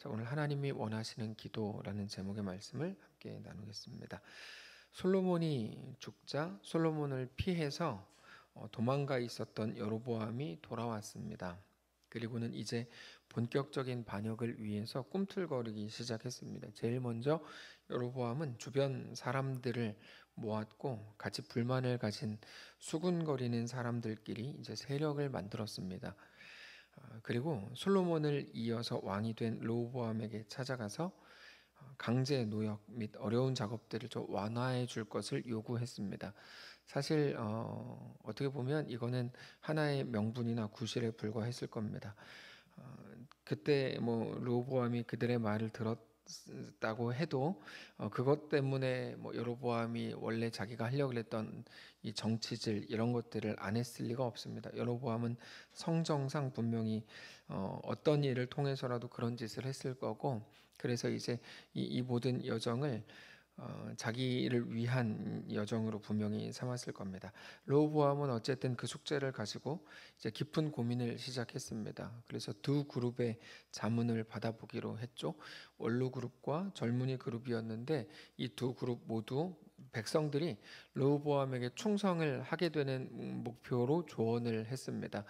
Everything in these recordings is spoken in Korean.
자, 오늘 하나님이 원하시는 기도라는 제목의 말씀을 함께 나누겠습니다. 솔로몬이 죽자 솔로몬을 피해서 도망가 있었던 여로보암이 돌아왔습니다. 그리고는 이제 본격적인 반역을 위해서 꿈틀거리기 시작했습니다. 제일 먼저 여로보암은 주변 사람들을 모았고 같이 불만을 가진 수군거리는 사람들끼리 이제 세력을 만들었습니다. 그리고 솔로몬을 이어서 왕이 된 르호보암에게 찾아가서 강제 노역 및 어려운 작업들을 좀 완화해 줄 것을 요구했습니다. 사실 어떻게 보면 이거는 하나의 명분이나 구실에 불과했을 겁니다. 그때 뭐 르호보암이 그들의 말을 들었다고 해도 그것 때문에 뭐 여로보암이 원래 자기가 하려고 했던 이 정치질 이런 것들을 안 했을 리가 없습니다. 여로보암은 성정상 분명히 어떤 일을 통해서라도 그런 짓을 했을 거고, 그래서 이제 이 모든 여정을 자기를 위한 여정으로 분명히 삼았을 겁니다. 르호보암은 어쨌든 그 숙제를 가지고 이제 깊은 고민을 시작했습니다. 그래서 두 그룹의 자문을 받아보기로 했죠. 원로 그룹과 젊은이 그룹이었는데 이 두 그룹 모두 백성들이 르호보암에게 충성을 하게 되는 목표로 조언을 했습니다.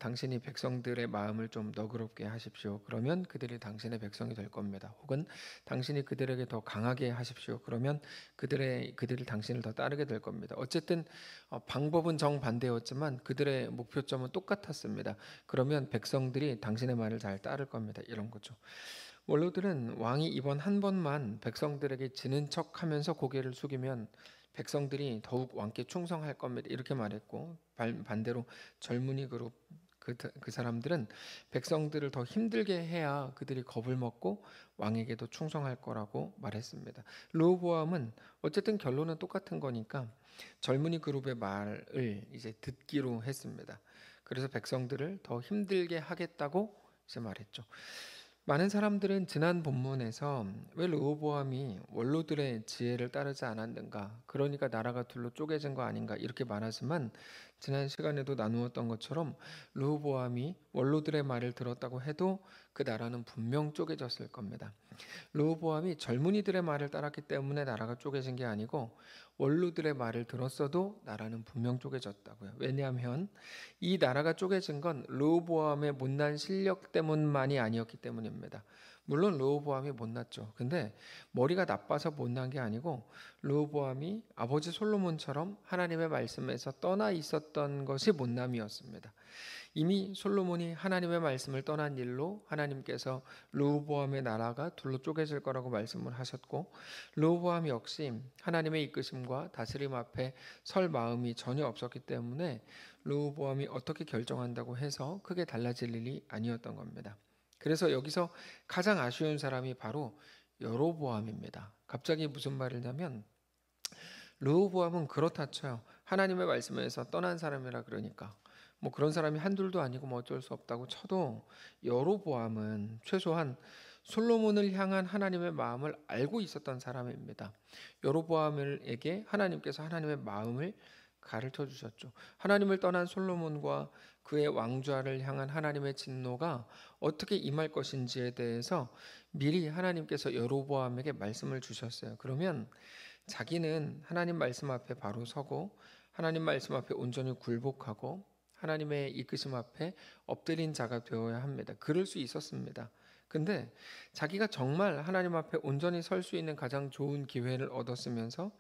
당신이 백성들의 마음을 좀 너그럽게 하십시오. 그러면 그들이 당신의 백성이 될 겁니다. 혹은 당신이 그들에게 더 강하게 하십시오. 그러면 그들이 당신을 더 따르게 될 겁니다. 어쨌든 방법은 정반대였지만 그들의 목표점은 똑같았습니다. 그러면 백성들이 당신의 말을 잘 따를 겁니다. 이런 거죠. 원로들은 왕이 이번 한 번만 백성들에게 지는 척하면서 고개를 숙이면 백성들이 더욱 왕께 충성할 겁니다. 이렇게 말했고, 반대로 젊은이 그룹 그 사람들은 백성들을 더 힘들게 해야 그들이 겁을 먹고 왕에게도 충성할 거라고 말했습니다. 르호보암은 어쨌든 결론은 똑같은 거니까 젊은이 그룹의 말을 이제 듣기로 했습니다. 그래서 백성들을 더 힘들게 하겠다고 이제 말했죠. 많은 사람들은 지난 본문에서 왜 르호보암이 원로들의 지혜를 따르지 않았는가, 그러니까 나라가 둘로 쪼개진 거 아닌가 이렇게 말하지만, 지난 시간에도 나누었던 것처럼 르호보암이 원로들의 말을 들었다고 해도 그 나라는 분명 쪼개졌을 겁니다. 르호보암이 젊은이들의 말을 따랐기 때문에 나라가 쪼개진 게 아니고 원로들의 말을 들었어도 나라는 분명 쪼개졌다고요. 왜냐하면 이 나라가 쪼개진 건 르호보암의 못난 실력 때문만이 아니었기 때문입니다. 물론 르호보암이 못났죠. 근데 머리가 나빠서 못난 게 아니고 르호보암이 아버지 솔로몬처럼 하나님의 말씀에서 떠나 있었던 것이 못남이었습니다. 이미 솔로몬이 하나님의 말씀을 떠난 일로 하나님께서 르호보암의 나라가 둘로 쪼개질 거라고 말씀을 하셨고, 르호보암 역시 하나님의 이끄심과 다스림 앞에 설 마음이 전혀 없었기 때문에 르호보암이 어떻게 결정한다고 해서 크게 달라질 일이 아니었던 겁니다. 그래서 여기서 가장 아쉬운 사람이 바로 여로보암입니다. 갑자기 무슨 말이냐면, 르호보암은 그렇다 쳐요. 하나님의 말씀에서 떠난 사람이라 그러니까 뭐 그런 사람이 한둘도 아니고 뭐 어쩔 수 없다고 쳐도, 여로보암은 최소한 솔로몬을 향한 하나님의 마음을 알고 있었던 사람입니다. 여로보암에게 하나님께서 하나님의 마음을 가르쳐 주셨죠. 하나님을 떠난 솔로몬과 그의 왕좌를 향한 하나님의 진노가 어떻게 임할 것인지에 대해서 미리 하나님께서 여로보암에게 말씀을 주셨어요. 그러면 자기는 하나님 말씀 앞에 바로 서고 하나님 말씀 앞에 온전히 굴복하고 하나님의 이끄심 앞에 엎드린 자가 되어야 합니다. 그럴 수 있었습니다. 근데 자기가 정말 하나님 앞에 온전히 설 수 있는 가장 좋은 기회를 얻었으면서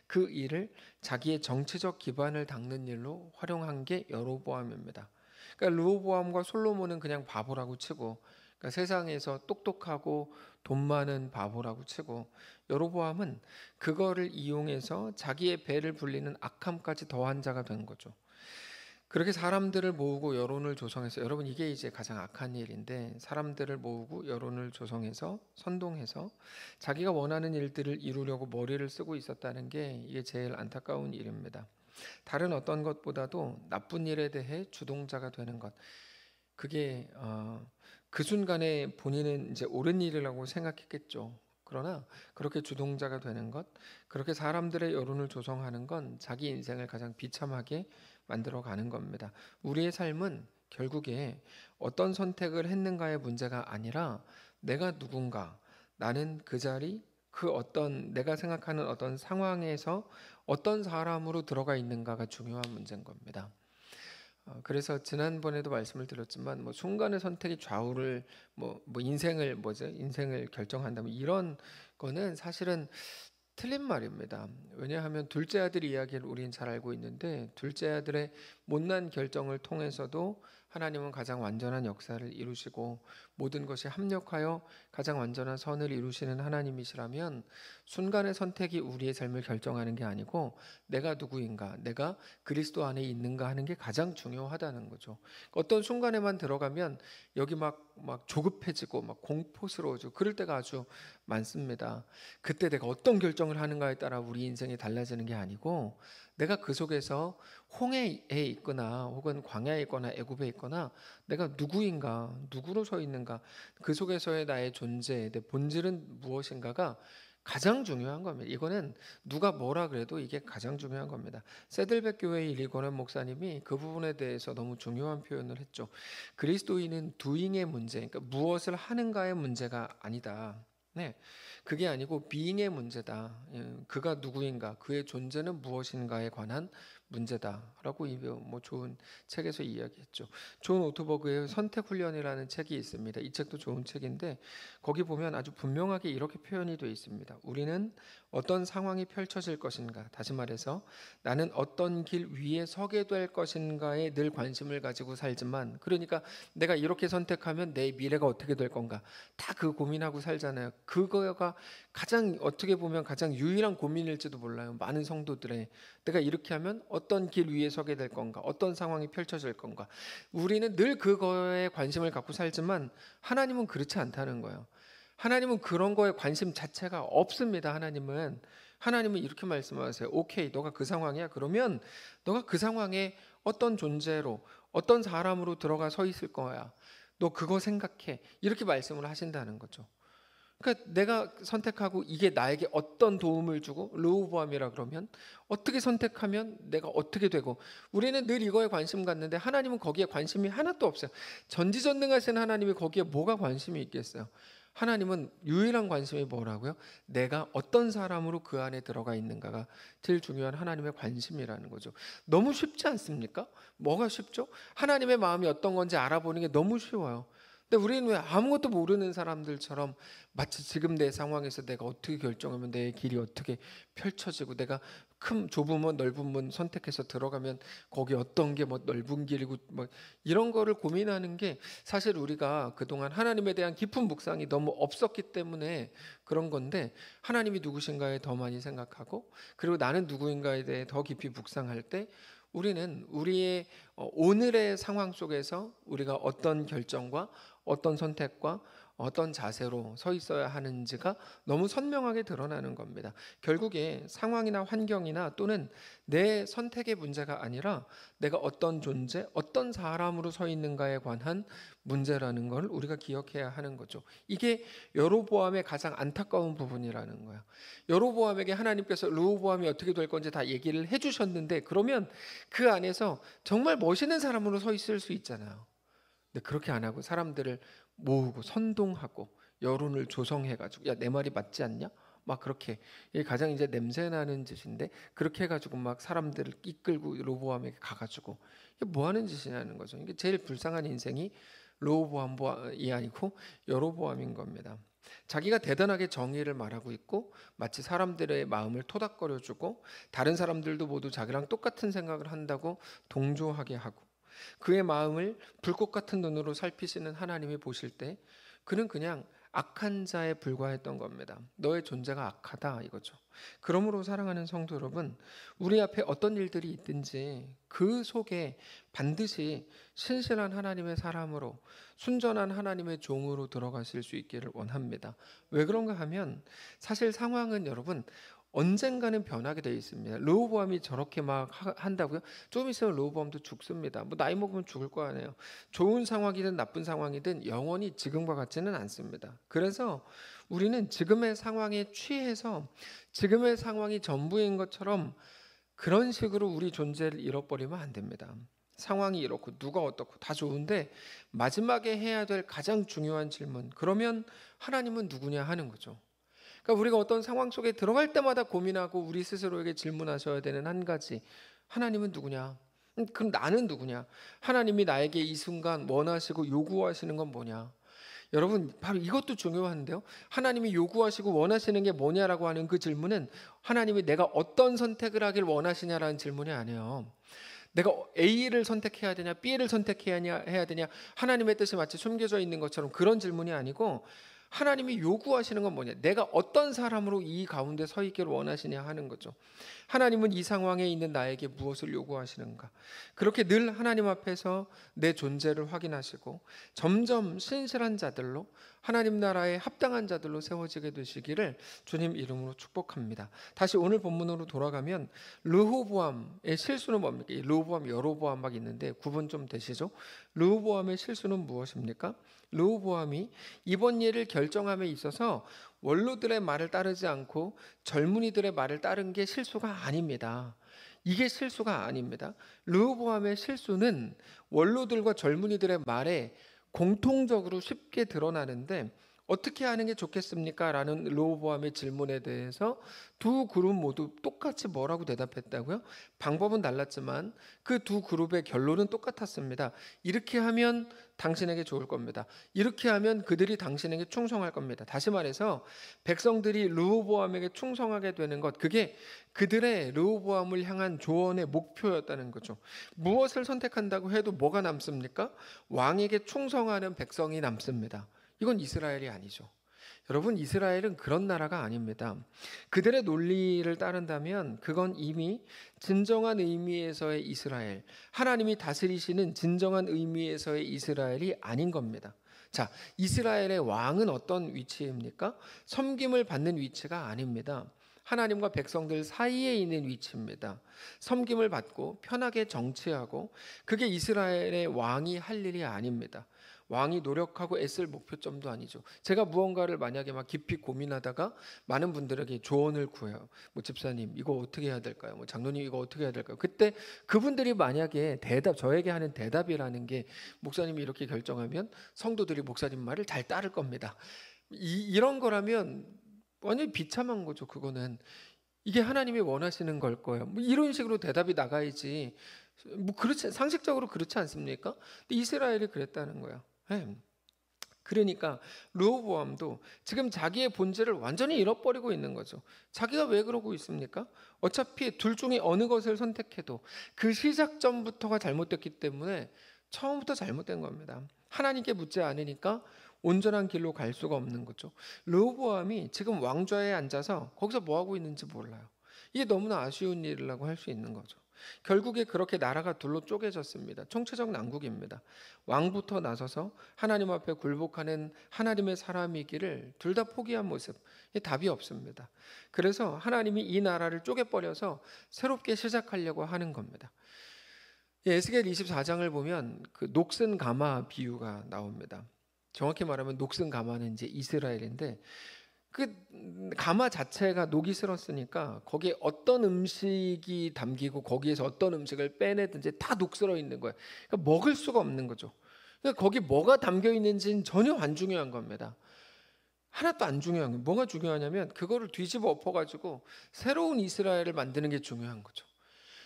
그 일을 자기의 정치적 기반을 닦는 일로 활용한 게 여로보암입니다. 그러니까 르호보암과 솔로몬은 그냥 바보라고 치고, 그러니까 세상에서 똑똑하고 돈 많은 바보라고 치고, 여로보암은 그거를 이용해서 자기의 배를 불리는 악함까지 더한 자가 된 거죠. 그렇게 사람들을 모으고 여론을 조성해서, 여러분 이게 이제 가장 악한 일인데, 사람들을 모으고 여론을 조성해서 선동해서 자기가 원하는 일들을 이루려고 머리를 쓰고 있었다는 게 이게 제일 안타까운 일입니다. 다른 어떤 것보다도 나쁜 일에 대해 주동자가 되는 것, 그게 그 순간에 본인은 이제 옳은 일이라고 생각했겠죠. 그러나 그렇게 주동자가 되는 것, 그렇게 사람들의 여론을 조성하는 건 자기 인생을 가장 비참하게 만들어 가는 겁니다. 우리의 삶은 결국에 어떤 선택을 했는가의 문제가 아니라 내가 누군가, 나는 그 자리, 그 어떤 내가 생각하는 어떤 상황에서 어떤 사람으로 들어가 있는가가 중요한 문제인 겁니다. 그래서 지난번에도 말씀을 드렸지만 뭐 순간의 선택이 좌우를 뭐 인생을 인생을 결정한다면 이런 거는 사실은 틀린 말입니다. 왜냐하면 둘째 아들 이야기를 우리는 잘 알고 있는데 둘째 아들의 못난 결정을 통해서도 하나님은 가장 완전한 역사를 이루시고 모든 것이 합력하여 가장 완전한 선을 이루시는 하나님이시라면 순간의 선택이 우리의 삶을 결정하는 게 아니고 내가 누구인가, 내가 그리스도 안에 있는가 하는 게 가장 중요하다는 거죠. 어떤 순간에만 들어가면 여기 막 조급해지고 막 공포스러워지고 그럴 때가 아주 많습니다. 그때 내가 어떤 결정을 하는가에 따라 우리 인생이 달라지는 게 아니고 내가 그 속에서 홍해에 있거나 혹은 광야에 있거나 애굽에 있거나 내가 누구인가, 누구로 서 있는가, 그 속에서의 나의 존재, 내 본질은 무엇인가가 가장 중요한 겁니다. 이거는 누가 뭐라 그래도 이게 가장 중요한 겁니다. 세들백 교회의 리고넨 목사님이 그 부분에 대해서 너무 중요한 표현을 했죠. 그리스도인은 doing의 문제, 그러니까 무엇을 하는가의 문제가 아니다. 네, 그게 아니고 being의 문제다. 그가 누구인가, 그의 존재는 무엇인가에 관한 문제다라고 뭐 좋은 책에서 이야기했죠. 존 오토버그의 선택 훈련이라는 책이 있습니다. 이 책도 좋은 책인데 거기 보면 아주 분명하게 이렇게 표현이 되어 있습니다. 우리는 어떤 상황이 펼쳐질 것인가, 다시 말해서 나는 어떤 길 위에 서게 될 것인가에 늘 관심을 가지고 살지만, 그러니까 내가 이렇게 선택하면 내 미래가 어떻게 될 건가 다 그 고민하고 살잖아요. 그거가 가장 어떻게 보면 가장 유일한 고민일지도 몰라요. 많은 성도들의 내가 이렇게 하면 어떤 길 위에 서게 될 건가, 어떤 상황이 펼쳐질 건가. 우리는 늘 그거에 관심을 갖고 살지만 하나님은 그렇지 않다는 거예요. 하나님은 그런 거에 관심 자체가 없습니다. 하나님은 이렇게 말씀하세요. 오케이, 너가 그 상황이야. 그러면 너가 그 상황에 어떤 존재로, 어떤 사람으로 들어가 서 있을 거야. 너 그거 생각해. 이렇게 말씀을 하신다는 거죠. 그러니까 내가 선택하고 이게 나에게 어떤 도움을 주고, 르호보암이라 그러면 어떻게 선택하면 내가 어떻게 되고, 우리는 늘 이거에 관심 갖는데 하나님은 거기에 관심이 하나도 없어요. 전지전능하신 하나님이 거기에 뭐가 관심이 있겠어요? 하나님은 유일한 관심이 뭐라고요? 내가 어떤 사람으로 그 안에 들어가 있는가가 제일 중요한 하나님의 관심이라는 거죠. 너무 쉽지 않습니까? 뭐가 쉽죠? 하나님의 마음이 어떤 건지 알아보는 게 너무 쉬워요. 근데 우리는 왜 아무것도 모르는 사람들처럼 마치 지금 내 상황에서 내가 어떻게 결정하면 내 길이 어떻게 펼쳐지고, 내가 큰 좁은 문 넓은 문 선택해서 들어가면 거기 어떤 게 뭐 넓은 길이고 뭐 이런 거를 고민하는 게, 사실 우리가 그동안 하나님에 대한 깊은 묵상이 너무 없었기 때문에 그런 건데, 하나님이 누구신가에 더 많이 생각하고 그리고 나는 누구인가에 대해 더 깊이 묵상할 때 우리는 우리의 오늘의 상황 속에서 우리가 어떤 결정과 어떤 선택과 어떤 자세로 서 있어야 하는지가 너무 선명하게 드러나는 겁니다. 결국에 상황이나 환경이나 또는 내 선택의 문제가 아니라 내가 어떤 존재, 어떤 사람으로 서 있는가에 관한 문제라는 걸 우리가 기억해야 하는 거죠. 이게 여로보암의 가장 안타까운 부분이라는 거예요. 여로보암에게 하나님께서 르호보암이 어떻게 될 건지 다 얘기를 해주셨는데, 그러면 그 안에서 정말 멋있는 사람으로 서 있을 수 있잖아요. 근데 그렇게 안 하고 사람들을 모으고 선동하고 여론을 조성해가지고, 야, 내 말이 맞지 않냐? 막 그렇게, 이게 가장 이제 냄새 나는 짓인데, 그렇게 해가지고 막 사람들을 이끌고 로보암에게 가가지고, 이게 뭐 하는 짓이냐는 거죠. 이게 제일 불쌍한 인생이 로보암이 아니고 여로보암인 겁니다. 자기가 대단하게 정의를 말하고 있고 마치 사람들의 마음을 토닥거려주고 다른 사람들도 모두 자기랑 똑같은 생각을 한다고 동조하게 하고, 그의 마음을 불꽃 같은 눈으로 살피시는 하나님이 보실 때 그는 그냥 악한 자에 불과했던 겁니다. 너의 존재가 악하다 이거죠. 그러므로 사랑하는 성도 여러분, 우리 앞에 어떤 일들이 있든지 그 속에 반드시 신실한 하나님의 사람으로, 순전한 하나님의 종으로 들어가실 수 있기를 원합니다. 왜 그런가 하면 사실 상황은 여러분 언젠가는 변하게 되어 있습니다. 르호보암이 저렇게 막 한다고요? 좀 있으면 르호보암도 죽습니다. 뭐 나이 먹으면 죽을 거 아니에요. 좋은 상황이든 나쁜 상황이든 영원히 지금과 같지는 않습니다. 그래서 우리는 지금의 상황에 취해서 지금의 상황이 전부인 것처럼 그런 식으로 우리 존재를 잃어버리면 안 됩니다. 상황이 이렇고 누가 어떻고 다 좋은데 마지막에 해야 될 가장 중요한 질문, 그러면 하나님은 누구냐 하는 거죠. 그러니까 우리가 어떤 상황 속에 들어갈 때마다 고민하고 우리 스스로에게 질문하셔야 되는 한 가지, 하나님은 누구냐? 그럼 나는 누구냐? 하나님이 나에게 이 순간 원하시고 요구하시는 건 뭐냐? 여러분, 바로 이것도 중요한데요. 하나님이 요구하시고 원하시는 게 뭐냐라고 하는 그 질문은 하나님이 내가 어떤 선택을 하길 원하시냐라는 질문이 아니에요. 내가 A를 선택해야 되냐, B를 해야 되냐, 하나님의 뜻이 마치 숨겨져 있는 것처럼 그런 질문이 아니고, 하나님이 요구하시는 건 뭐냐, 내가 어떤 사람으로 이 가운데 서 있기를 원하시냐 하는 거죠. 하나님은 이 상황에 있는 나에게 무엇을 요구하시는가, 그렇게 늘 하나님 앞에서 내 존재를 확인하시고 점점 신실한 자들로, 하나님 나라에 합당한 자들로 세워지게 되시기를 주님 이름으로 축복합니다. 다시 오늘 본문으로 돌아가면 르호보암의 실수는 뭡니까? 르호보암, 여로보암 막 있는데 구분 좀 되시죠? 르호보암의 실수는 무엇입니까? 르호보암이 이번 일을 결정함에 있어서 원로들의 말을 따르지 않고 젊은이들의 말을 따른 게 실수가 아닙니다. 이게 실수가 아닙니다. 르호보암의 실수는 원로들과 젊은이들의 말에 공통적으로 쉽게 드러나는데, 어떻게 하는 게 좋겠습니까? 라는 르호보암의 질문에 대해서 두 그룹 모두 똑같이 뭐라고 대답했다고요? 방법은 달랐지만 그 두 그룹의 결론은 똑같았습니다. 이렇게 하면 당신에게 좋을 겁니다. 이렇게 하면 그들이 당신에게 충성할 겁니다. 다시 말해서 백성들이 르호보암에게 충성하게 되는 것, 그게 그들의 르호보암을 향한 조언의 목표였다는 거죠. 무엇을 선택한다고 해도 뭐가 남습니까? 왕에게 충성하는 백성이 남습니다. 이건 이스라엘이 아니죠. 여러분, 이스라엘은 그런 나라가 아닙니다. 그들의 논리를 따른다면 그건 이미 진정한 의미에서의 이스라엘, 하나님이 다스리시는 진정한 의미에서의 이스라엘이 아닌 겁니다. 자, 이스라엘의 왕은 어떤 위치입니까? 섬김을 받는 위치가 아닙니다. 하나님과 백성들 사이에 있는 위치입니다. 섬김을 받고 편하게 정치하고, 그게 이스라엘의 왕이 할 일이 아닙니다. 왕이 노력하고 애쓸 목표점도 아니죠. 제가 무언가를 만약에 막 깊이 고민하다가 많은 분들에게 조언을 구해요. 뭐 집사님 이거 어떻게 해야 될까요? 뭐 장로님 이거 어떻게 해야 될까요? 그때 그분들이 만약에 저에게 하는 대답이라는 게, 목사님이 이렇게 결정하면 성도들이 목사님 말을 잘 따를 겁니다. 이런 거라면 완전히 비참한 거죠. 그거는 이게 하나님이 원하시는 걸 거예요. 뭐 이런 식으로 대답이 나가야지. 뭐 그렇지, 상식적으로 그렇지 않습니까? 근데 이스라엘이 그랬다는 거예요. 네. 그러니까 르호보암도 지금 자기의 본질을 완전히 잃어버리고 있는 거죠. 자기가 왜 그러고 있습니까? 어차피 둘 중에 어느 것을 선택해도 그 시작점부터가 잘못됐기 때문에 처음부터 잘못된 겁니다. 하나님께 묻지 않으니까 온전한 길로 갈 수가 없는 거죠. 르호보암이 지금 왕좌에 앉아서 거기서 뭐 하고 있는지 몰라요. 이게 너무나 아쉬운 일이라고 할 수 있는 거죠. 결국에 그렇게 나라가 둘로 쪼개졌습니다. 총체적 난국입니다. 왕부터 나서서 하나님 앞에 굴복하는 하나님의 사람이기를 둘 다 포기한 모습, 답이 없습니다. 그래서 하나님이 이 나라를 쪼개버려서 새롭게 시작하려고 하는 겁니다. 에스겔 24장을 보면 그 녹슨 가마 비유가 나옵니다. 정확히 말하면 녹슨 가마는 이제 이스라엘인데, 그 가마 자체가 녹이 슬었으니까 거기에 어떤 음식이 담기고 거기에서 어떤 음식을 빼내든지 다 녹슬어 있는 거예요. 그러니까 먹을 수가 없는 거죠. 그러니까 거기 뭐가 담겨 있는지는 전혀 안 중요한 겁니다. 하나도 안 중요한 거예요. 뭐가 중요하냐면 그거를 뒤집어 엎어가지고 새로운 이스라엘을 만드는 게 중요한 거죠.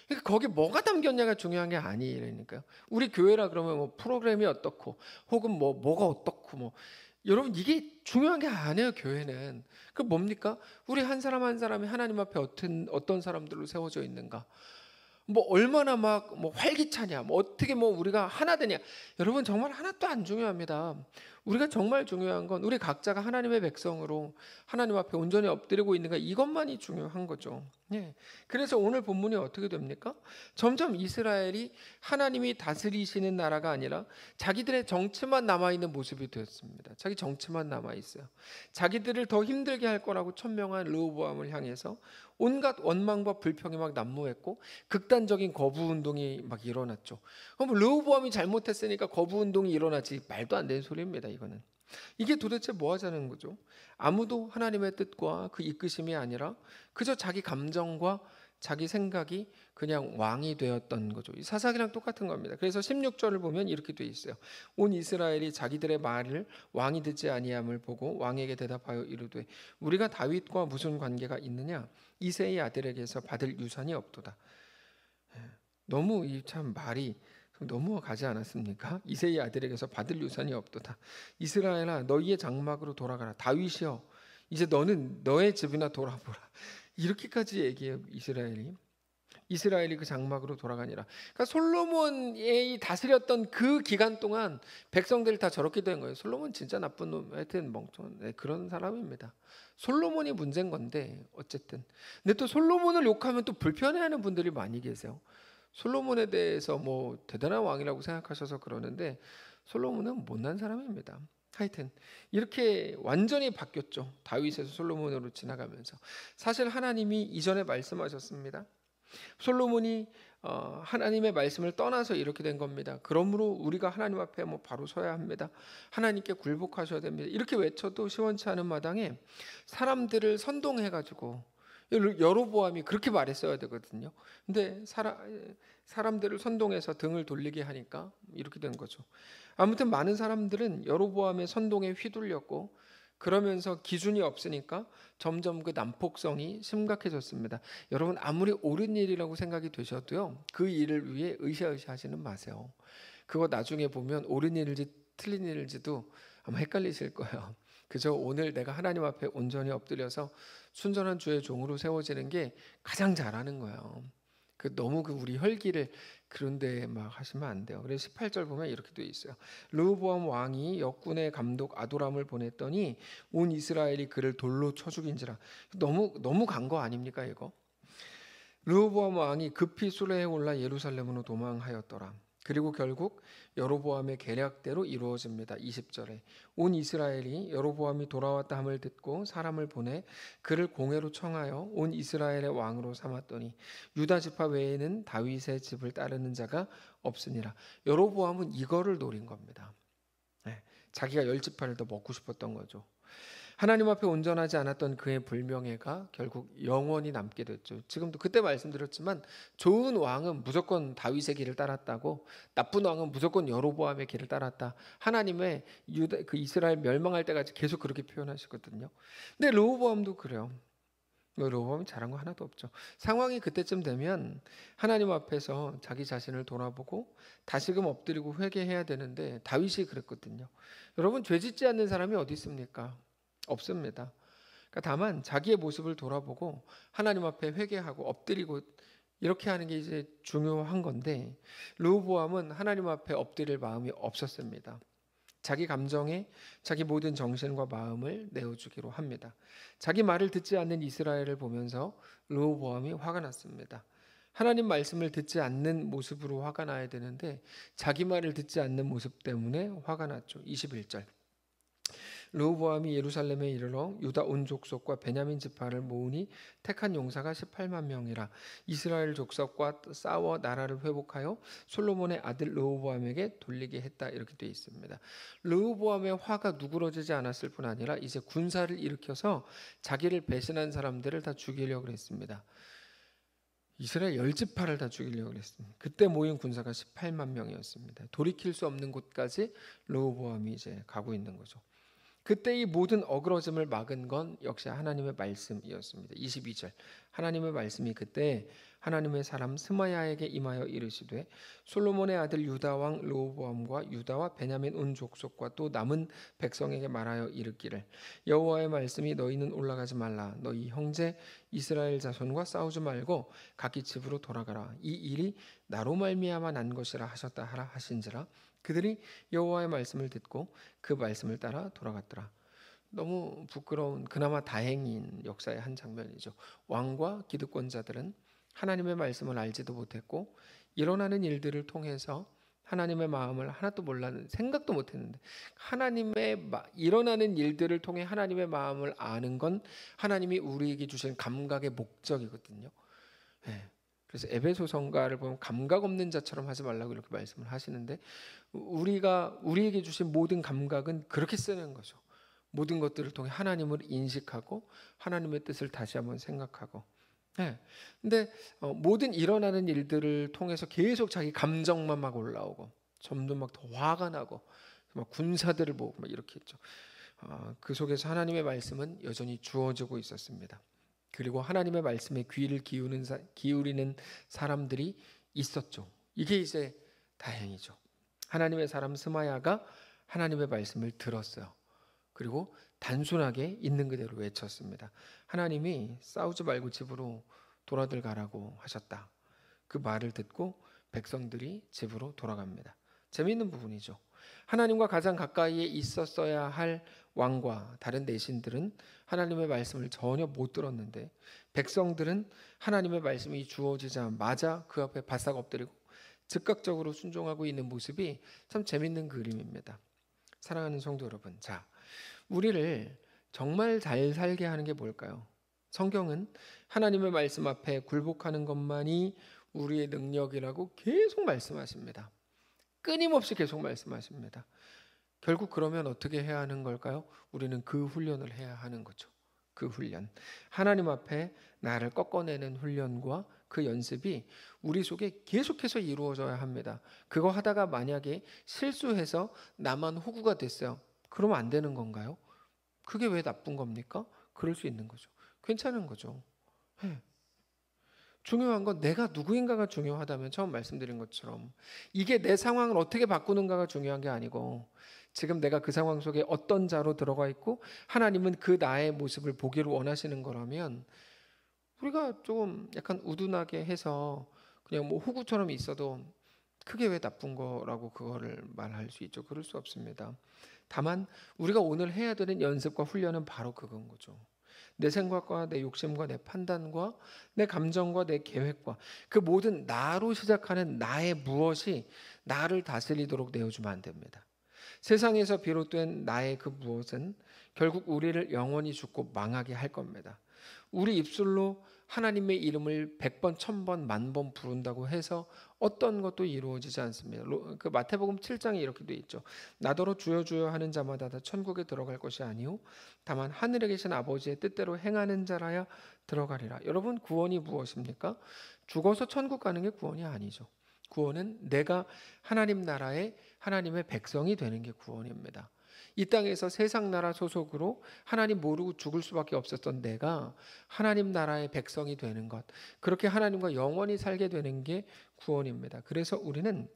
그러니까 거기 뭐가 담겼냐가 중요한 게 아니라니까요. 우리 교회라 그러면 뭐 프로그램이 어떻고 혹은 뭐가 어떻고 뭐, 여러분 이게 중요한 게 아니에요. 교회는 그 뭡니까? 우리 한 사람 한 사람이 하나님 앞에 어떤 사람들로 세워져 있는가? 뭐 얼마나 막 뭐 활기차냐? 뭐 어떻게 뭐 우리가 하나 되냐? 여러분 정말 하나도 안 중요합니다. 우리가 정말 중요한 건 우리 각자가 하나님의 백성으로 하나님 앞에 온전히 엎드리고 있는가, 이것만이 중요한 거죠. 예. 그래서 오늘 본문이 어떻게 됩니까? 점점 이스라엘이 하나님이 다스리시는 나라가 아니라 자기들의 정치만 남아있는 모습이 되었습니다. 자기 정치만 남아있어요. 자기들을 더 힘들게 할 거라고 천명한 르호보암을 향해서 온갖 원망과 불평이 막 난무했고 극단적인 거부 운동이 막 일어났죠. 그럼 르호보암이 잘못했으니까 거부 운동이 일어나지, 말도 안 되는 소리입니다. 이거는. 이게 도대체 뭐 하자는 거죠? 아무도 하나님의 뜻과 그 이끄심이 아니라 그저 자기 감정과 자기 생각이 그냥 왕이 되었던 거죠. 이 사사기랑 똑같은 겁니다. 그래서 16절을 보면 이렇게 돼 있어요. 온 이스라엘이 자기들의 말을 왕이 듣지 아니함을 보고 왕에게 대답하여 이르되 우리가 다윗과 무슨 관계가 있느냐? 이새의 아들에게서 받을 유산이 없도다. 너무 이 참 말이 너무 가지 않았습니까? 이새의 아들에게서 받을 유산이 없도다. 이스라엘아 너희의 장막으로 돌아가라. 다윗이여 이제 너는 너의 집이나 돌아보라. 이렇게까지 얘기해요. 이스라엘이 그 장막으로 돌아가니라. 그러니까 솔로몬이 다스렸던 그 기간 동안 백성들이 다 저렇게 된 거예요. 솔로몬 진짜 나쁜 놈, 하여튼 멍청한 그런 사람입니다. 솔로몬이 문제인 건데 어쨌든. 근데 또 솔로몬을 욕하면 또 불편해하는 분들이 많이 계세요. 솔로몬에 대해서 뭐 대단한 왕이라고 생각하셔서 그러는데 솔로몬은 못난 사람입니다. 하여튼 이렇게 완전히 바뀌었죠. 다윗에서 솔로몬으로 지나가면서. 사실 하나님이 이전에 말씀하셨습니다. 솔로몬이 하나님의 말씀을 떠나서 이렇게 된 겁니다. 그러므로 우리가 하나님 앞에 뭐 바로 서야 합니다. 하나님께 굴복하셔야 됩니다. 이렇게 외쳐도 시원치 않은 마당에 사람들을 선동해가지고 여로보암이 그렇게 말했어야 되거든요. 근데 사람들을 선동해서 등을 돌리게 하니까 이렇게 된 거죠. 아무튼 많은 사람들은 여로보암의 선동에 휘둘렸고 그러면서 기준이 없으니까 점점 그 난폭성이 심각해졌습니다. 여러분 아무리 옳은 일이라고 생각이 되셔도요. 그 일을 위해 으쌰으쌰하지는 마세요. 그거 나중에 보면 옳은 일인지 틀린 일인지도 아마 헷갈리실 거예요. 그저 오늘 내가 하나님 앞에 온전히 엎드려서 순전한 주의 종으로 세워지는 게 가장 잘하는 거예요. 너무 우리 혈기를 그런데 막 하시면 안 돼요. 그래서 18절 보면 이렇게 돼 있어요. 르호보암 왕이 역군의 감독 아도람을 보냈더니 온 이스라엘이 그를 돌로 쳐 죽인지라. 너무 간 거 아닙니까 이거? 르호보암 왕이 급히 수레에 올라 예루살렘으로 도망하였더라. 그리고 결국 여로보암의 계략대로 이루어집니다. 20절에 온 이스라엘이 여로보암이 돌아왔다 함을 듣고 사람을 보내 그를 공회로 청하여 온 이스라엘의 왕으로 삼았더니 유다 지파 외에는 다윗의 집을 따르는 자가 없으니라. 여로보암은 이거를 노린 겁니다. 자기가 열 지파를 더 먹고 싶었던 거죠. 하나님 앞에 온전하지 않았던 그의 불명예가 결국 영원히 남게 됐죠. 지금도 그때 말씀드렸지만 좋은 왕은 무조건 다윗의 길을 따랐다고, 나쁜 왕은 무조건 여로보암의 길을 따랐다. 하나님의 그 이스라엘 멸망할 때까지 계속 그렇게 표현하시거든요. 근데 르호보암도 그래요. 르호보암이 잘한 거 하나도 없죠. 상황이 그때쯤 되면 하나님 앞에서 자기 자신을 돌아보고 다시금 엎드리고 회개해야 되는데 다윗이 그랬거든요. 여러분 죄 짓지 않는 사람이 어디 있습니까? 없습니다. 그러니까 다만 자기의 모습을 돌아보고 하나님 앞에 회개하고 엎드리고 이렇게 하는 게 이제 중요한 건데 르호보암은 하나님 앞에 엎드릴 마음이 없었습니다. 자기 감정에 자기 모든 정신과 마음을 내어주기로 합니다. 자기 말을 듣지 않는 이스라엘을 보면서 르호보암이 화가 났습니다. 하나님 말씀을 듣지 않는 모습으로 화가 나야 되는데 자기 말을 듣지 않는 모습 때문에 화가 났죠. 21절 르호보암이 예루살렘에 이르러 유다 온 족속과 베냐민 지파를 모으니 택한 용사가 18만 명이라. 이스라엘 족속과 싸워 나라를 회복하여 솔로몬의 아들 르호보암에게 돌리게 했다. 이렇게 되어 있습니다. 르호보암의 화가 누그러지지 않았을 뿐 아니라 이제 군사를 일으켜서 자기를 배신한 사람들을 다 죽이려고 했습니다. 이스라엘 열 지파를 다 죽이려고 했습니다. 그때 모인 군사가 18만 명이었습니다. 돌이킬 수 없는 곳까지 르호보암이 이제 가고 있는 거죠. 그때 이 모든 어그러짐을 막은 건 역시 하나님의 말씀이었습니다. 22절 하나님의 말씀이 그때 하나님의 사람 스마야에게 임하여 이르시되 솔로몬의 아들 유다 왕 르호보암과 유다와 베냐민 온 족속과 또 남은 백성에게 말하여 이르기를 여호와의 말씀이 너희는 올라가지 말라. 너희 형제 이스라엘 자손과 싸우지 말고 각기 집으로 돌아가라. 이 일이 나로 말미암아 난 것이라 하셨다 하라 하신지라. 그들이 여호와의 말씀을 듣고 그 말씀을 따라 돌아갔더라. 너무 부끄러운 그나마 다행인 역사의 한 장면이죠. 왕과 기득권자들은 하나님의 말씀을 알지도 못했고 일어나는 일들을 통해서 하나님의 마음을 하나도 몰랐는 생각도 못했는데 일어나는 일들을 통해 하나님의 마음을 아는 건 하나님이 우리에게 주신 감각의 목적이거든요. 그래서 에베소서가를 보면 감각 없는 자처럼 하지 말라고 이렇게 말씀을 하시는데 우리에게 주신 모든 감각은 그렇게 쓰는 거죠. 모든 것들을 통해 하나님을 인식하고 하나님의 뜻을 다시 한번 생각하고 네. 근데 모든 일어나는 일들을 통해서 계속 자기 감정만 막 올라오고 점점 막 더 화가 나고 막 군사들을 보고 막 이렇게 했죠. 그 속에서 하나님의 말씀은 여전히 주어지고 있었습니다. 그리고 하나님의 말씀에 귀를 기울이는 사람들이 있었죠. 이게 이제 다행이죠. 하나님의 사람 스마야가 하나님의 말씀을 들었어요. 그리고 단순하게 있는 그대로 외쳤습니다. 하나님이 싸우지 말고 집으로 돌아들 가라고 하셨다. 그 말을 듣고 백성들이 집으로 돌아갑니다. 재미있는 부분이죠. 하나님과 가장 가까이에 있었어야 할 왕과 다른 내신들은 하나님의 말씀을 전혀 못 들었는데 백성들은 하나님의 말씀이 주어지자마자 그 앞에 바싹 엎드리고 즉각적으로 순종하고 있는 모습이 참 재밌는 그림입니다. 사랑하는 성도 여러분, 자, 우리를 정말 잘 살게 하는 게 뭘까요? 성경은 하나님의 말씀 앞에 굴복하는 것만이 우리의 능력이라고 계속 말씀하십니다. 끊임없이 계속 말씀하십니다. 결국 그러면 어떻게 해야 하는 걸까요? 우리는 그 훈련을 해야 하는 거죠. 그 훈련. 하나님 앞에 나를 꺾어내는 훈련과 그 연습이 우리 속에 계속해서 이루어져야 합니다. 그거 하다가 만약에 실수해서 나만 호구가 됐어요. 그러면 안 되는 건가요? 그게 왜 나쁜 겁니까? 그럴 수 있는 거죠. 괜찮은 거죠. 네. 중요한 건 내가 누구인가가 중요하다면 처음 말씀드린 것처럼 이게 내 상황을 어떻게 바꾸는가가 중요한 게 아니고 지금 내가 그 상황 속에 어떤 자로 들어가 있고 하나님은 그 나의 모습을 보기를 원하시는 거라면 우리가 조금 약간 우둔하게 해서 그냥 뭐 호구처럼 있어도 그게 왜 나쁜 거라고 그거를 말할 수 있죠. 그럴 수 없습니다. 다만 우리가 오늘 해야 되는 연습과 훈련은 바로 그건 거죠. 내 생각과 내 욕심과 내 판단과 내 감정과 내 계획과 그 모든 나로 시작하는 나의 무엇이 나를 다스리도록 내어주면 안 됩니다. 세상에서 비롯된 나의 그 무엇은 결국 우리를 영원히 죽고 망하게 할 겁니다. 우리 입술로 하나님의 이름을 100번, 1000번, 10,000번 부른다고 해서 어떤 것도 이루어지지 않습니다. 그 마태복음 7장에 이렇게 돼 있죠. 나더러 주여 주여 하는 자마다 다 천국에 들어갈 것이 아니요 다만 하늘에 계신 아버지의 뜻대로 행하는 자라야 들어가리라. 여러분 구원이 무엇입니까? 죽어서 천국 가는 게 구원이 아니죠. 구원은 내가 하나님 나라의 하나님의 백성이 되는 게 구원입니다. 이 땅에서 세상 나라 소속으로 하나님 모르고 죽을 수밖에 없었던 내가 하나님 나라의 백성이 되는 것, 그렇게 하나님과 영원히 살게 되는 게 구원입니다. 그래서 우리는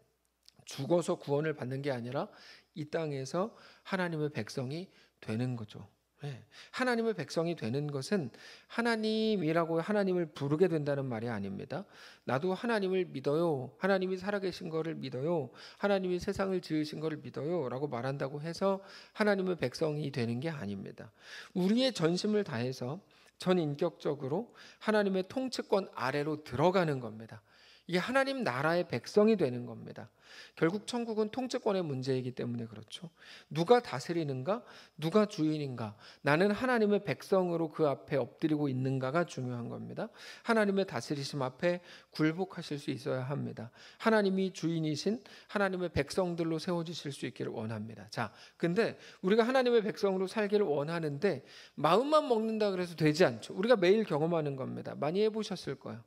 죽어서 구원을 받는 게 아니라 이 땅에서 하나님의 백성이 되는 거죠. 네. 하나님의 백성이 되는 것은 하나님이라고 하나님을 부르게 된다는 말이 아닙니다. 나도 하나님을 믿어요. 하나님이 살아계신 것을 믿어요. 하나님이 세상을 지으신 것을 믿어요. 라고 말한다고 해서 하나님의 백성이 되는 게 아닙니다. 우리의 전심을 다해서 전인격적으로 하나님의 통치권 아래로 들어가는 겁니다. 이게 하나님 나라의 백성이 되는 겁니다. 결국 천국은 통치권의 문제이기 때문에 그렇죠. 누가 다스리는가? 누가 주인인가? 나는 하나님의 백성으로 그 앞에 엎드리고 있는가가 중요한 겁니다. 하나님의 다스리심 앞에 굴복하실 수 있어야 합니다. 하나님이 주인이신 하나님의 백성들로 세워지실 수 있기를 원합니다. 자, 근데 우리가 하나님의 백성으로 살기를 원하는데 마음만 먹는다 그래서 되지 않죠. 우리가 매일 경험하는 겁니다. 많이 해보셨을 거예요.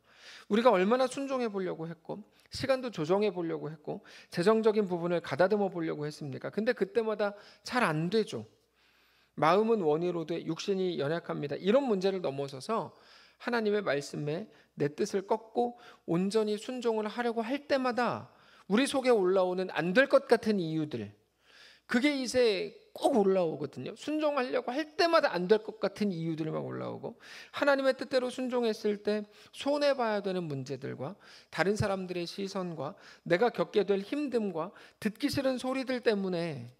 우리가 얼마나 순종해 보려고 했고 시간도 조정해 보려고 했고 재정적인 부분을 가다듬어 보려고 했습니까? 근데 그때마다 잘 안 되죠. 마음은 원이로되 육신이 연약합니다. 이런 문제를 넘어서서 하나님의 말씀에 내 뜻을 꺾고 온전히 순종을 하려고 할 때마다 우리 속에 올라오는 안 될 것 같은 이유들, 그게 이제 꼭 올라오거든요. 순종하려고 할 때마다 안 될 것 같은 이유들이 막 올라오고 하나님의 뜻대로 순종했을 때 손해봐야 되는 문제들과 다른 사람들의 시선과 내가 겪게 될 힘듦과 듣기 싫은 소리들 때문에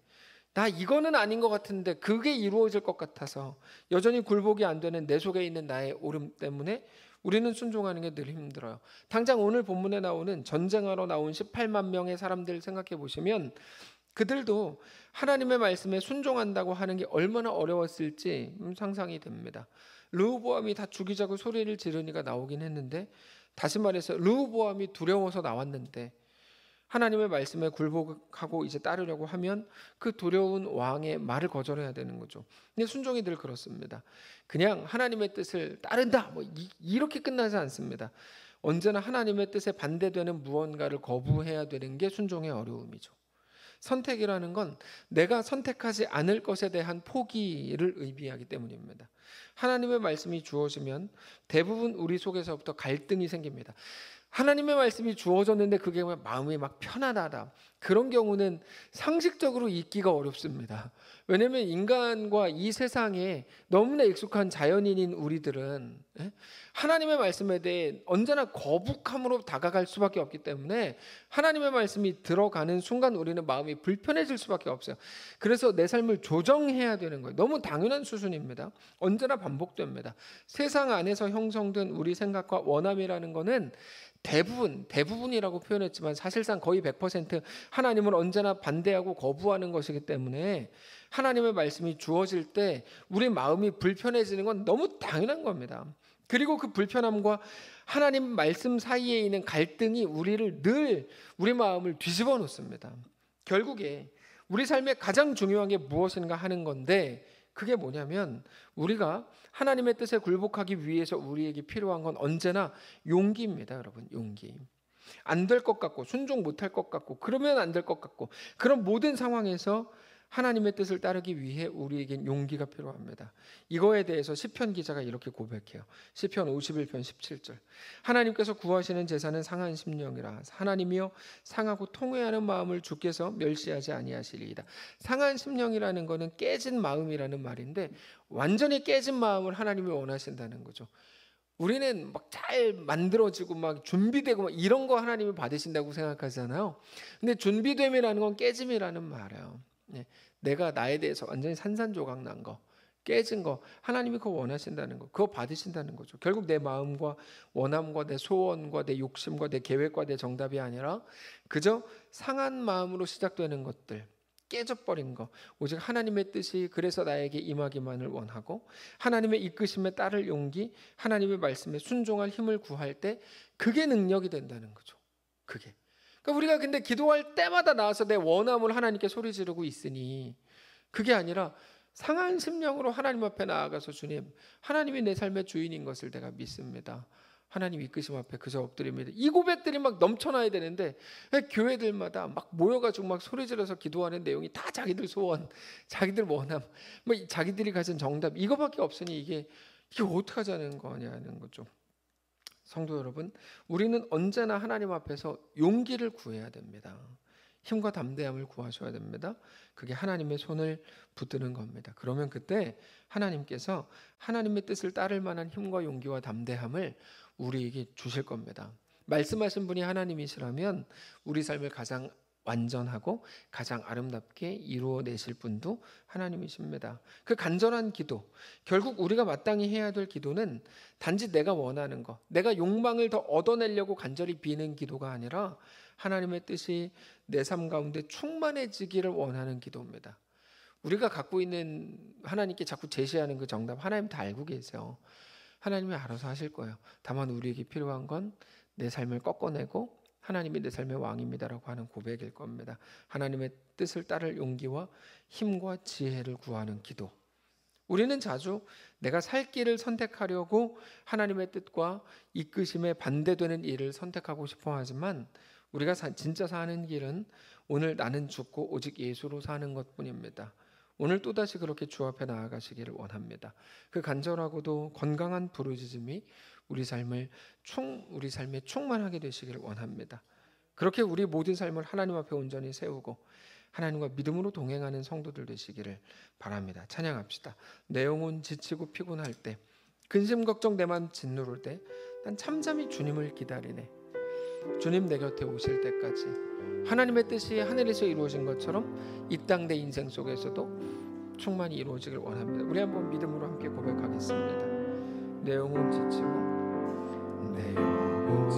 나 이거는 아닌 것 같은데 그게 이루어질 것 같아서 여전히 굴복이 안 되는 내 속에 있는 나의 오름 때문에 우리는 순종하는 게 늘 힘들어요. 당장 오늘 본문에 나오는 전쟁하러 나온 18만 명의 사람들 생각해 보시면 그들도 하나님의 말씀에 순종한다고 하는 게 얼마나 어려웠을지 상상이 됩니다. 르호보암이 다 죽이자고 소리를 지르니까 나오긴 했는데, 다시 말해서 르호보암이 두려워서 나왔는데 하나님의 말씀에 굴복하고 이제 따르려고 하면 그 두려운 왕의 말을 거절해야 되는 거죠. 근데 순종이 늘 그렇습니다. 그냥 하나님의 뜻을 따른다 이렇게 끝나지 않습니다. 언제나 하나님의 뜻에 반대되는 무언가를 거부해야 되는 게 순종의 어려움이죠. 선택이라는 건 내가 선택하지 않을 것에 대한 포기를 의미하기 때문입니다. 하나님의 말씀이 주어지면 대부분 우리 속에서부터 갈등이 생깁니다. 하나님의 말씀이 주어졌는데 그게 마음이 막 편안하다. 그런 경우는 상식적으로 있기가 어렵습니다. 왜냐하면 인간과 이 세상에 너무나 익숙한 자연인인 우리들은 하나님의 말씀에 대해 언제나 거북함으로 다가갈 수밖에 없기 때문에 하나님의 말씀이 들어가는 순간 우리는 마음이 불편해질 수밖에 없어요. 그래서 내 삶을 조정해야 되는 거예요. 너무 당연한 수준입니다. 언제나 반복됩니다. 세상 안에서 형성된 우리 생각과 원함이라는 거는 대부분이라고 표현했지만 사실상 거의 100% 하나님을 언제나 반대하고 거부하는 것이기 때문에 하나님의 말씀이 주어질 때 우리 마음이 불편해지는 건 너무 당연한 겁니다. 그리고 그 불편함과 하나님 말씀 사이에 있는 갈등이 우리 마음을 뒤집어 놓습니다. 결국에 우리 삶의 가장 중요한 게 무엇인가 하는 건데 그게 뭐냐면 우리가 하나님의 뜻에 굴복하기 위해서 우리에게 필요한 건 언제나 용기입니다, 여러분. 용기. 안 될 것 같고 순종 못할 것 같고 그러면 안 될 것 같고 그런 모든 상황에서 하나님의 뜻을 따르기 위해 우리에겐 용기가 필요합니다. 이거에 대해서 시편 기자가 이렇게 고백해요. 시편 51편 17절. 하나님께서 구하시는 제사는 상한 심령이라. 하나님이여 상하고 통회하는 마음을 주께서 멸시하지 아니하시리이다. 상한 심령이라는 거는 깨진 마음이라는 말인데 완전히 깨진 마음을 하나님이 원하신다는 거죠. 우리는 막 잘 만들어지고 막 준비되고 막 이런 거 하나님이 받으신다고 생각하잖아요. 근데 준비됨이라는 건 깨짐이라는 말이에요. 내가 나에 대해서 완전히 산산조각 난 거, 깨진 거 하나님이 그거 원하신다는 거, 그거 받으신다는 거죠. 결국 내 마음과 원함과 내 소원과 내 욕심과 내 계획과 내 정답이 아니라 그저 상한 마음으로 시작되는 것들, 깨져버린 거, 오직 하나님의 뜻이 그래서 나에게 임하기만을 원하고 하나님의 이끄심에 따를 용기, 하나님의 말씀에 순종할 힘을 구할 때 그게 능력이 된다는 거죠. 그게. 그러니까 우리가 근데 기도할 때마다 나와서 내 원함을 하나님께 소리 지르고 있으니 그게 아니라 상한 심령으로 하나님 앞에 나아가서 주님, 하나님이 내 삶의 주인인 것을 내가 믿습니다. 하나님 이끄심 앞에 그저 엎드립니다. 이 고백들이 막 넘쳐나야 되는데 교회들마다 막 모여가지고 막 소리 지르서 기도하는 내용이 다 자기들 소원, 자기들 원함, 뭐 자기들이 가진 정답 이거밖에 없으니 이게 어떻게 하자는 거냐는 거죠. 성도 여러분, 우리는 언제나 하나님 앞에서 용기를 구해야 됩니다. 힘과 담대함을 구하셔야 됩니다. 그게 하나님의 손을 붙드는 겁니다. 그러면 그때 하나님께서 하나님의 뜻을 따를 만한 힘과 용기와 담대함을 우리에게 주실 겁니다. 말씀하신 분이 하나님이시라면 우리 삶을 가장 완전하고 가장 아름답게 이루어내실 분도 하나님이십니다. 그 간절한 기도, 결국 우리가 마땅히 해야 될 기도는 단지 내가 원하는 것, 내가 욕망을 더 얻어내려고 간절히 비는 기도가 아니라 하나님의 뜻이 내 삶 가운데 충만해지기를 원하는 기도입니다. 우리가 갖고 있는 하나님께 자꾸 제시하는 그 정답 하나님 다 알고 계세요. 하나님이 알아서 하실 거예요. 다만 우리에게 필요한 건 내 삶을 꺾어내고 하나님이 내 삶의 왕입니다라고 하는 고백일 겁니다. 하나님의 뜻을 따를 용기와 힘과 지혜를 구하는 기도. 우리는 자주 내가 살 길을 선택하려고 하나님의 뜻과 이끄심에 반대되는 일을 선택하고 싶어 하지만 우리가 진짜 사는 길은 오늘 나는 죽고 오직 예수로 사는 것뿐입니다. 오늘 또다시 그렇게 주 앞에 나아가시기를 원합니다. 그 간절하고도 건강한 부르짖음이 우리 삶에 충만하게 되시기를 원합니다. 그렇게 우리 모든 삶을 하나님 앞에 온전히 세우고 하나님과 믿음으로 동행하는 성도들 되시기를 바랍니다. 찬양합시다. 내 영혼 지치고 피곤할 때, 근심 걱정 내 맘 짓누를 때 난 잠잠히 주님을 기다리네. 주님 내 곁에 오실 때까지 하나님의 뜻이 하늘에서 이루어진 것처럼 이 땅 내 인생 속에서도 충만히 이루어지길 원합니다. 우리 한번 믿음으로 함께 고백하겠습니다. 내 영혼 지치고 내 영혼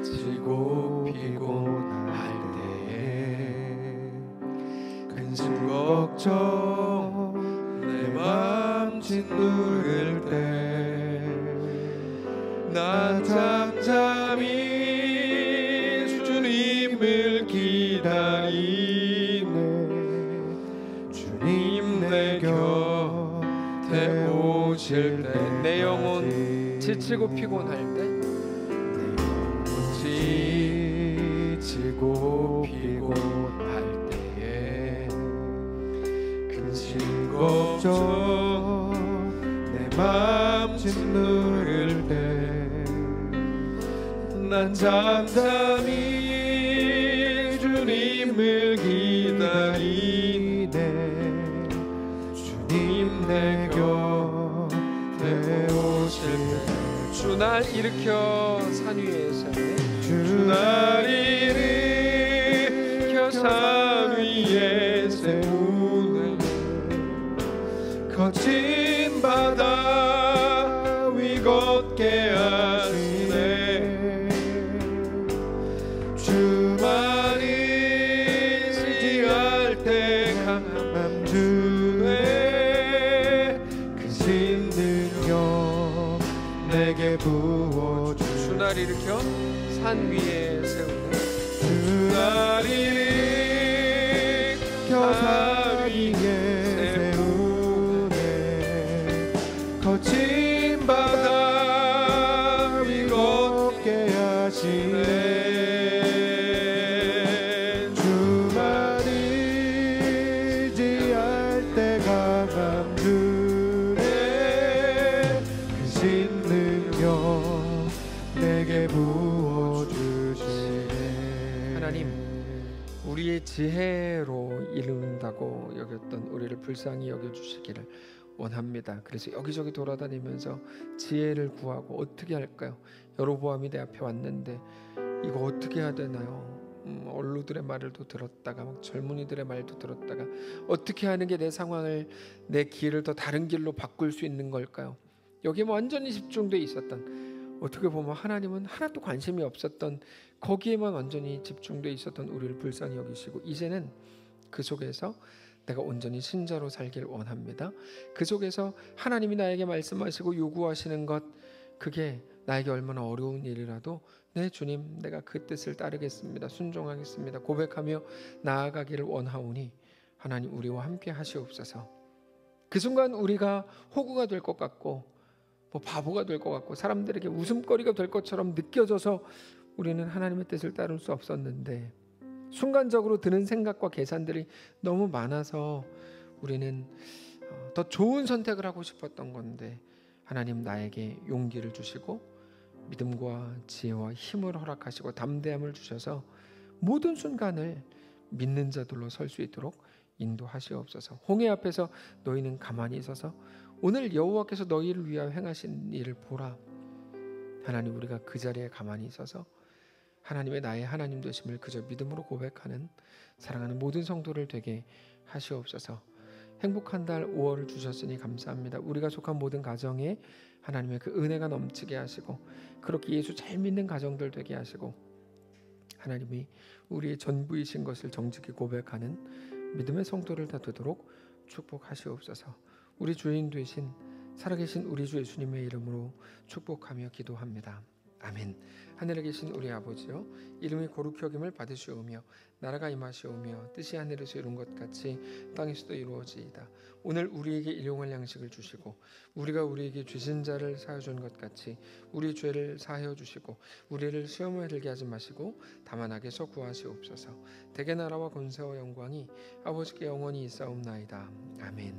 지치고 피곤할 때에 근심 걱정 내 맘 짓누를 때 난 잠잠히 주님 오실 때 내 영혼 지치고 피곤할 때 지치고 피곤할 때에 근심 걱정 내 맘 짓누를 때 난 잠잠히 주님을 기다리네. 주님 내 곁에 오실 때 주 날 일으켜 산 위에 세우네. 주 날 일으켜 산 위에 세우네. 거친 바다 위 걷게 하시네. 주만 의지할 때 강함 주의 크신 능력 내게 부어주. 주 날 일으켜 산 위에 세우네. 주 날 일으켜 산 위에 세우네. 거친 바다 위 걷게 하시네. 주만 의지할 때 강함 주네. 크신 능력 내게 부어주시네. 하나님, 우리의 지혜로 이룬다고 여겼던 우리를 불쌍히 여겨주시기를 원합니다. 그래서 여기저기 돌아다니면서 지혜를 구하고 어떻게 할까요? 여로보암이 내 앞에 왔는데 이거 어떻게 해야 되나요? 언루들의 말을 또 들었다가 막 젊은이들의 말도 들었다가 어떻게 하는 게 내 상황을, 내 길을 더 다른 길로 바꿀 수 있는 걸까요? 여기에 완전히 집중돼 있었던, 어떻게 보면 하나님은 하나도 관심이 없었던, 거기에만 완전히 집중돼 있었던 우리를 불쌍히 여기시고 이제는 그 속에서 내가 온전히 신자로 살길 원합니다. 그 속에서 하나님이 나에게 말씀하시고 요구하시는 것, 그게 나에게 얼마나 어려운 일이라도 네 주님, 내가 그 뜻을 따르겠습니다, 순종하겠습니다 고백하며 나아가기를 원하오니 하나님 우리와 함께 하시옵소서. 그 순간 우리가 호구가 될 것 같고 뭐 바보가 될 것 같고 사람들에게 웃음거리가 될 것처럼 느껴져서 우리는 하나님의 뜻을 따를 수 없었는데, 순간적으로 드는 생각과 계산들이 너무 많아서 우리는 더 좋은 선택을 하고 싶었던 건데, 하나님 나에게 용기를 주시고 믿음과 지혜와 힘을 허락하시고 담대함을 주셔서 모든 순간을 믿는 자들로 설 수 있도록 인도하시옵소서. 홍해 앞에서 너희는 가만히 있어서 오늘 여호와께서 너희를 위하여 행하신 일을 보라. 하나님, 우리가 그 자리에 가만히 있어서 하나님의 나의 하나님 되심을 그저 믿음으로 고백하는 사랑하는 모든 성도를 되게 하시옵소서. 행복한 달 5월을 주셨으니 감사합니다. 우리가 속한 모든 가정에 하나님의 그 은혜가 넘치게 하시고 그렇게 예수 잘 믿는 가정들 되게 하시고 하나님이 우리의 전부이신 것을 정직히 고백하는 믿음의 성도를 다 되도록 축복하시옵소서. 우리 주인 되신 살아계신 우리 주 예수님의 이름으로 축복하며 기도합니다. 아멘. 하늘에 계신 우리 아버지여, 이름이 거룩히 여김을 받으시오며 나라가 임하시오며 뜻이 하늘에서 이룬 것 같이 땅에서도 이루어지이다. 오늘 우리에게 일용할 양식을 주시고 우리가 우리에게 죄진 자를 사하여 준 것 같이 우리 죄를 사하여 주시고 우리를 시험에 들게 하지 마시고 다만 악에서 구하시옵소서. 대개 나라와 권세와 영광이 아버지께 영원히 있사옵나이다. 아멘.